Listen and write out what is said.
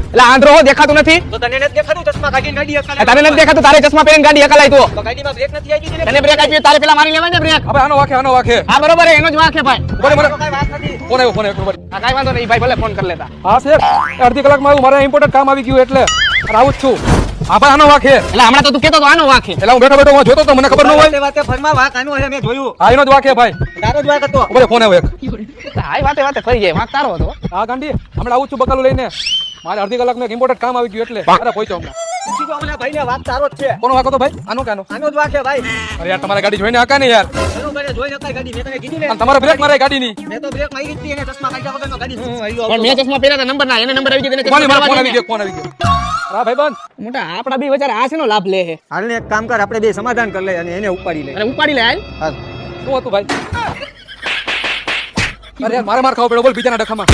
એટલે આંધળો હો, દેખાતું નથી? તો તને નથી દેખાતું ચશ્મા કાઢીને ગાડી હકાલે? તને નથી દેખાતું? તારે ચશ્મા પહેરીને ગાડી હકાલાય તો તો ગાડીમાં બ્રેક નથી આવી ગઈ ને? તને બ્રેક આપી, તારે પેલા મારી લેવાય ને બ્રેક. હવે આનો વાંકે હા બરોબર, એનો જ વાંક છે ભાઈ. બોલે મને તો કાંઈ વાત નથી. ફોન આવ્યો હા કાંઈ વાંધો નહીં ભાઈ, ભલે ફોન કરી લેતા. હા શેઠ અડધી કલાકમાં આવ્યું મારે ઇમ્પોર્ટન્ટ કામ આવી ગયું એટલે આવું જ છું. હા ભાઈ આનો વાંકે એટલે હમણાં તો તું કેતો તો આનો વાંક છે. એટલે હું બેઠો હું જોતો તો મને ખબર ન હોય. વાતે ફરમાં વાંક આનો છે, મેં જોયું. હા એનો જ વાંકે ભાઈ. તારો જ વાંક હતો. બોલે ફોન આવ્યો એક. હા વાતે વાતે ફરી જાય, વાંક તારો હતો. હા ગાંડી હમણાં આવું જ છું બકાલું લઈને. મારે અડધી કલાકમાં એક ઇમ્પોર્ટન્ટ કામ આવી ગયું એટલે અરે પહોંચ્યો હમણાં. પૂછી જો ઓલા ભાઈને, વાંક તારો જ છે. કોનો વાંકો તો ભાઈ? આનો કે આનો? આનો જ વાંક છે ભાઈ. અરે યાર તમારે ગાડી જોઈને આકા ને યાર. બરોબર છે, જોઈ નકાય ગાડી. મેં તને કીધું ને. અને તમારે બ્રેક મારે ગાડીની. મેં તો બ્રેક મારી હતી એને ચશ્મા કાઢ્યા વગરનો ગાડી પણ મેં ચશ્મા પહેર્યા હતા, નંબર ના, એને નંબર આવી ગયો, તેને ચશ્મા મારી મારા ફોન પહેરવા આવી ગયો ફોન આવી ગયો. હા ભાઈ બંધ. મોટા આપડા બી બચારા આ શેનો લાભ લે છે? હાલને એક કામ કર, આપણે બે સમાધાન કરી લઈએ અને એને ઉપાડી લઈએ. અને ઉપાડી લે હાલ. હાલ. શું હતું ભાઈ? અરે યાર મારે માર ખાવો પડ્યો બોલ બીજાના ડખામાં.